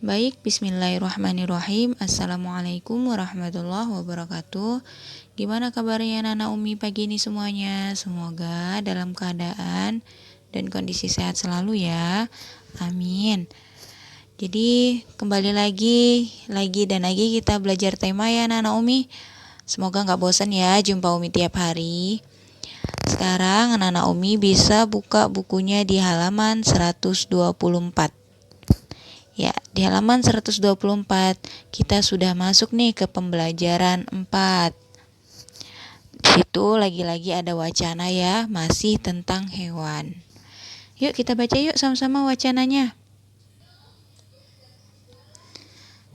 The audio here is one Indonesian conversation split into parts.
Baik, bismillahirrahmanirrahim. Assalamualaikum warahmatullahi wabarakatuh. Gimana kabarnya Nana Umi pagi ini semuanya? Semoga dalam keadaan dan kondisi sehat selalu ya. Amin. Jadi kembali lagi dan lagi kita belajar tema ya Nana Umi. Semoga gak bosan ya jumpa Umi tiap hari. Sekarang Nana Umi bisa buka bukunya di halaman 124. Ya, di halaman 124 kita sudah masuk nih ke pembelajaran 4. Di situ lagi-lagi ada wacana ya, masih tentang hewan. Yuk kita baca yuk sama-sama wacananya.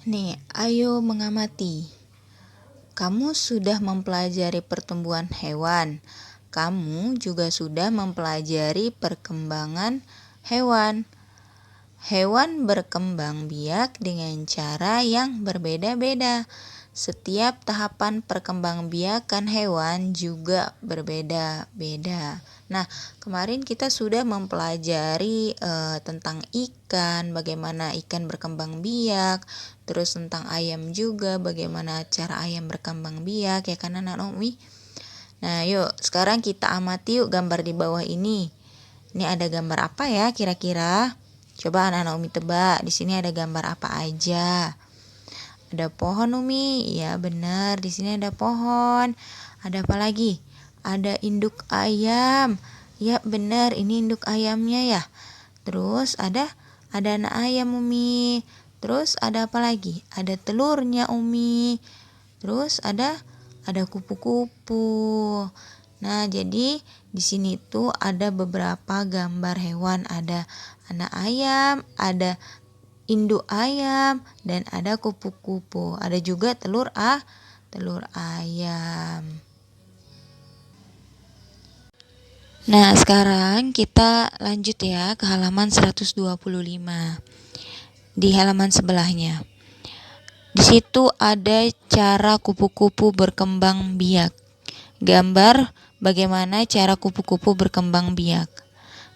Nih, ayo mengamati. Kamu sudah mempelajari pertumbuhan hewan. Kamu juga sudah mempelajari perkembangan hewan. Hewan berkembang biak dengan cara yang berbeda-beda. Setiap tahapan perkembangbiakan hewan juga berbeda-beda. Nah, kemarin kita sudah mempelajari tentang ikan, bagaimana ikan berkembang biak, terus tentang ayam juga, bagaimana cara ayam berkembang biak, ya kan Anak Umi? Nah, yuk sekarang kita amati yuk gambar di bawah ini. Ini ada gambar apa ya kira-kira? Coba anak-anak Umi tebak, di sini ada gambar apa aja? Ada pohon Umi, ya benar, di sini ada pohon. Ada apa lagi? Ada induk ayam, ya benar, ini induk ayamnya ya. Terus ada anak ayam Umi. Terus ada apa lagi? Ada telurnya Umi. Terus ada kupu-kupu. Nah, jadi di sini tuh ada beberapa gambar hewan, ada anak ayam, ada induk ayam, dan ada kupu-kupu. Ada juga telur ayam. Nah, sekarang kita lanjut ya ke halaman 125. Di halaman sebelahnya. Di situ ada cara kupu-kupu berkembang biak. Gambar bagaimana cara kupu-kupu berkembang biak.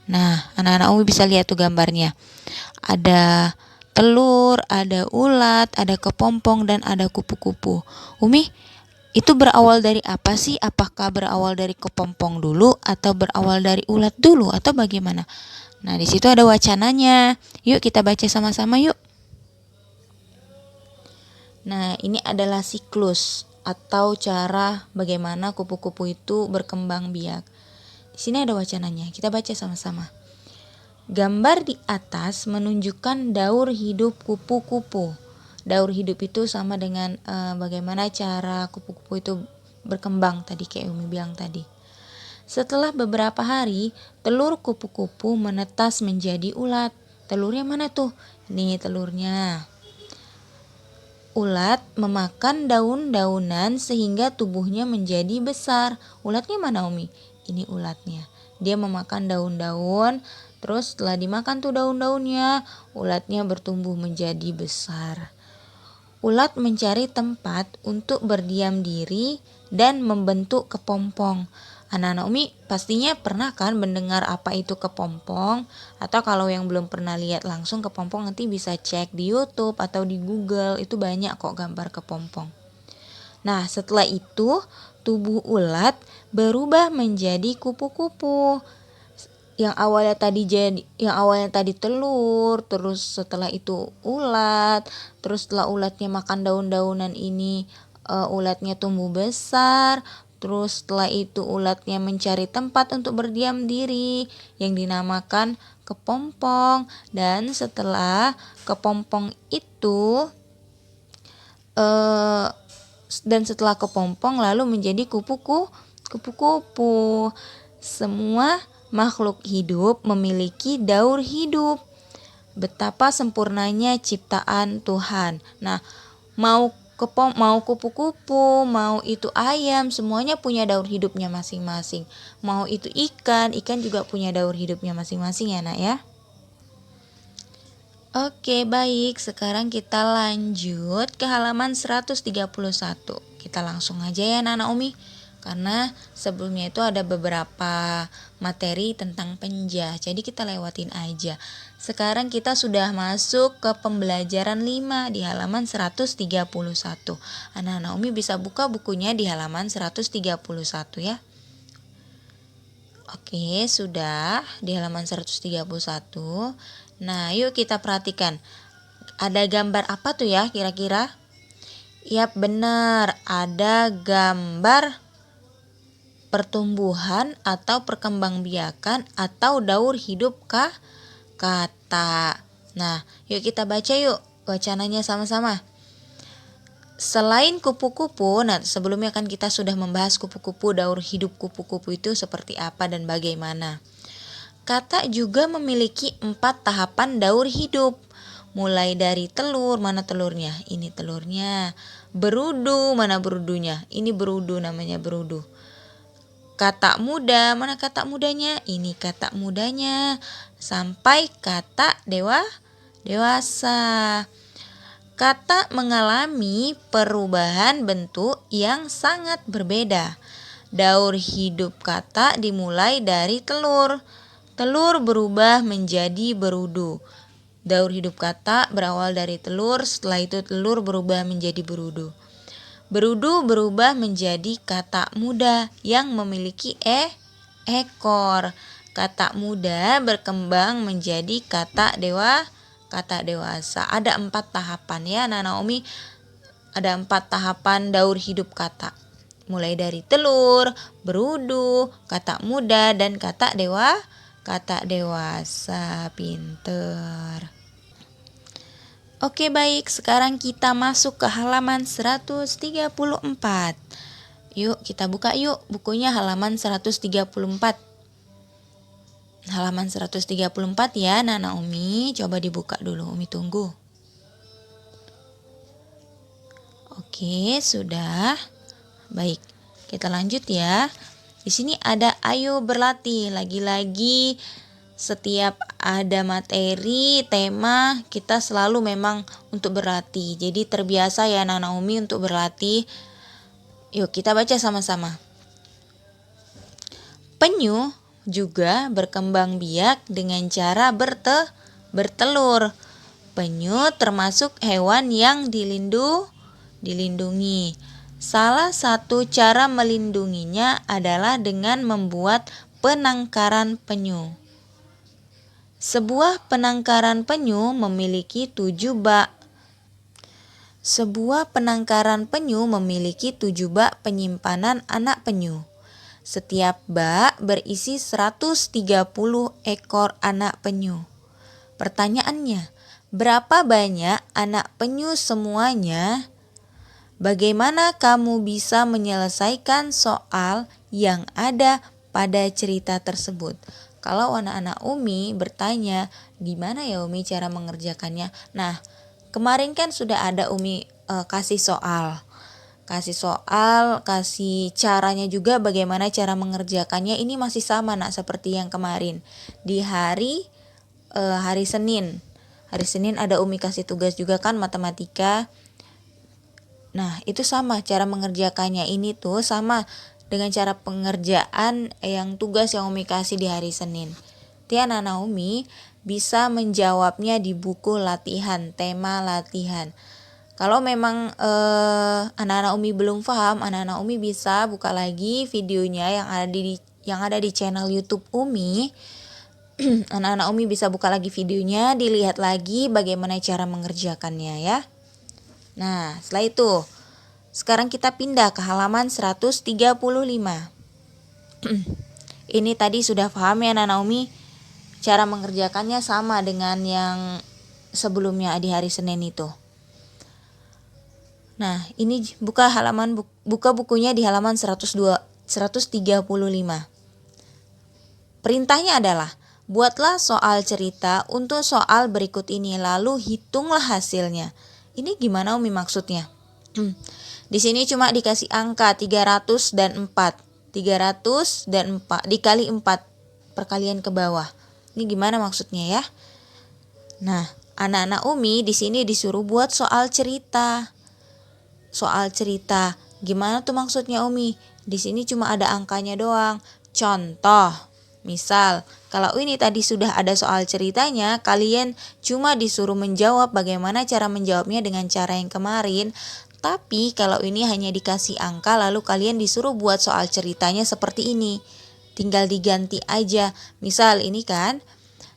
Nah, anak-anak Umi bisa lihat tuh gambarnya. Ada telur, ada ulat, ada kepompong, dan ada kupu-kupu. Umi, itu berawal dari apa sih? Apakah berawal dari kepompong dulu atau berawal dari ulat dulu atau bagaimana? Nah, di situ ada wacananya. Yuk kita baca sama-sama yuk. Nah, ini adalah siklus atau cara bagaimana kupu-kupu itu berkembang biak. Di sini ada wacananya. Kita baca sama-sama. Gambar di atas menunjukkan daur hidup kupu-kupu. Daur hidup itu sama dengan bagaimana cara kupu-kupu itu berkembang tadi kayak Umi bilang tadi. Setelah beberapa hari, telur kupu-kupu menetas menjadi ulat. Telurnya mana tuh? Nih telurnya. Ulat memakan daun-daunan sehingga tubuhnya menjadi besar. Ulatnya mana Umi? Ini ulatnya. Dia memakan daun-daun, terus setelah dimakan tuh daun-daunnya, ulatnya bertumbuh menjadi besar. Ulat mencari tempat untuk berdiam diri dan membentuk kepompong. Anak-anak Umi pastinya pernah kan mendengar apa itu kepompong, atau kalau yang belum pernah lihat langsung kepompong nanti bisa cek di YouTube atau di Google, itu banyak kok gambar kepompong. Nah, setelah itu tubuh ulat berubah menjadi kupu-kupu. Yang awalnya tadi telur, terus setelah itu ulat, terus setelah ulatnya makan daun-daunan ini ulatnya tumbuh besar. Terus setelah itu ulatnya mencari tempat untuk berdiam diri yang dinamakan kepompong. Dan setelah kepompong itu lalu menjadi kupu-kupu. Semua makhluk hidup memiliki daur hidup. Betapa sempurnanya ciptaan Tuhan. Nah, mau kupu-kupu, mau itu ayam, semuanya punya daur hidupnya masing-masing. Mau itu ikan juga punya daur hidupnya masing-masing ya Nak ya. Oke, baik. Sekarang kita lanjut ke halaman 131. Kita langsung aja ya Nana Umi. karena sebelumnya itu ada beberapa materi tentang penjah, jadi kita lewatin aja. Sekarang kita sudah masuk ke pembelajaran 5 di halaman 131. Anak-anak Umi bisa buka bukunya di halaman 131 ya. Oke, sudah di halaman 131. Nah, yuk kita perhatikan. Ada gambar apa tuh ya kira-kira? Yap, benar. Ada gambar pertumbuhan atau perkembangbiakan atau daur hidup kata. Nah, yuk kita baca yuk wacananya sama-sama. Selain kupu-kupu, nah sebelumnya kan kita sudah membahas kupu-kupu, daur hidup kupu-kupu itu seperti apa dan bagaimana. Kata juga memiliki 4 tahapan daur hidup. Mulai dari telur, mana telurnya? Ini telurnya. Berudu, mana berudunya? Ini berudu, namanya berudu. Kata muda, mana kata mudanya? Ini kata mudanya. Sampai kata dewasa. Kata mengalami perubahan bentuk yang sangat berbeda. Daur hidup kata dimulai dari telur. Telur berubah menjadi berudu. Daur hidup kata berawal dari telur, setelah itu telur berubah menjadi berudu. Berudu berubah menjadi kata muda yang memiliki ekor. Kata muda berkembang menjadi kata dewasa. Ada 4 tahapan ya anak-anak Umi. Ada 4 tahapan daur hidup kata. Mulai dari telur, berudu, kata muda, dan kata dewasa. Pinter. Oke, baik, sekarang kita masuk ke halaman 134. Yuk kita buka yuk bukunya halaman 134. Halaman 134 ya Nana Umi, coba dibuka dulu, Umi tunggu. Oke, sudah. Baik, kita lanjut ya. Di sini ada ayo berlatih. Lagi-lagi setiap ada materi, tema, kita selalu memang untuk berlatih. Jadi terbiasa ya Nana Umi untuk berlatih. Yuk kita baca sama-sama. Penyu juga berkembang biak dengan cara bertelur. Penyu termasuk hewan yang dilindungi. Salah satu cara melindunginya adalah dengan membuat penangkaran penyu. Sebuah penangkaran penyu memiliki 7 bak. Sebuah penangkaran penyu memiliki 7 bak penyimpanan anak penyu. Setiap bak berisi 130 ekor anak penyu. Pertanyaannya, berapa banyak anak penyu semuanya? Bagaimana kamu bisa menyelesaikan soal yang ada pada cerita tersebut? Kalau anak-anak Umi bertanya, gimana ya Umi cara mengerjakannya? Nah, kemarin kan sudah ada Umi kasih soal, kasih caranya juga bagaimana cara mengerjakannya. Ini masih sama nak seperti yang kemarin. Di hari Senin. Hari Senin ada Umi kasih tugas juga kan matematika. Nah, itu sama cara mengerjakannya. Ini tuh sama dengan cara pengerjaan yang tugas yang Umi kasih di hari Senin. Tiana Naomi bisa menjawabnya di buku latihan, tema latihan. Kalau memang anak-anak Umi belum paham, anak-anak Umi bisa buka lagi videonya yang ada di channel YouTube Umi. Anak-anak Umi bisa buka lagi videonya, dilihat lagi bagaimana cara mengerjakannya ya. Nah, setelah itu sekarang kita pindah ke halaman 135. Ini tadi sudah paham ya anak-anak Umi. Cara mengerjakannya sama dengan yang sebelumnya di hari Senin itu. Nah, ini buka bukunya di halaman 135. Perintahnya adalah, buatlah soal cerita untuk soal berikut ini, lalu hitunglah hasilnya. Ini gimana Umi maksudnya? Di sini cuma dikasih angka 300 dan 4. 300 dan 4 dikali 4 perkalian ke bawah. Ini gimana maksudnya ya? Nah, anak-anak Umi di sini disuruh buat soal cerita. Soal cerita. Gimana tuh maksudnya Umi? Di sini cuma ada angkanya doang. Contoh, misal kalau ini tadi sudah ada soal ceritanya, kalian cuma disuruh menjawab bagaimana cara menjawabnya dengan cara yang kemarin. Tapi kalau ini hanya dikasih angka lalu kalian disuruh buat soal ceritanya seperti ini. Tinggal diganti aja. Misal ini kan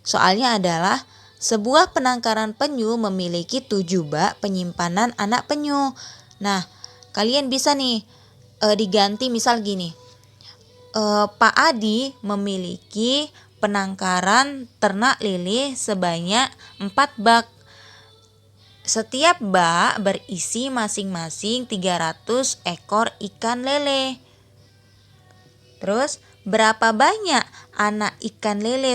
soalnya adalah sebuah penangkaran penyu memiliki 7 bak penyimpanan anak penyu. Nah, kalian bisa nih diganti misal gini. Pak Adi memiliki penangkaran ternak lele sebanyak 4 bak. Setiap bak berisi masing-masing 300 ekor ikan lele. Terus berapa banyak ikan lele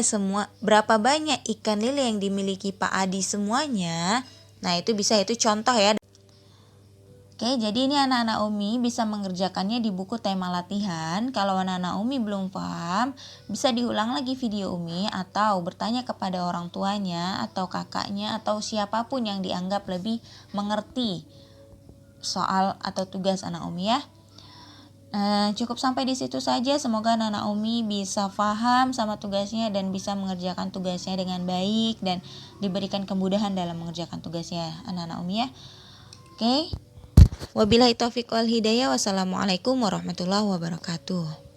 yang dimiliki Pak Adi semuanya? Nah, itu contoh ya. Oke, jadi ini anak-anak Umi bisa mengerjakannya di buku tema latihan. Kalau anak-anak Umi belum paham, bisa diulang lagi video Umi atau bertanya kepada orang tuanya atau kakaknya atau siapapun yang dianggap lebih mengerti soal atau tugas anak Umi ya. Cukup sampai di situ saja. Semoga anak-anak Umi bisa paham sama tugasnya dan bisa mengerjakan tugasnya dengan baik dan diberikan kemudahan dalam mengerjakan tugasnya anak-anak Umi ya. Oke. Wabillahi taufiq wal hidayah. Wassalamualaikum warahmatullahi wabarakatuh.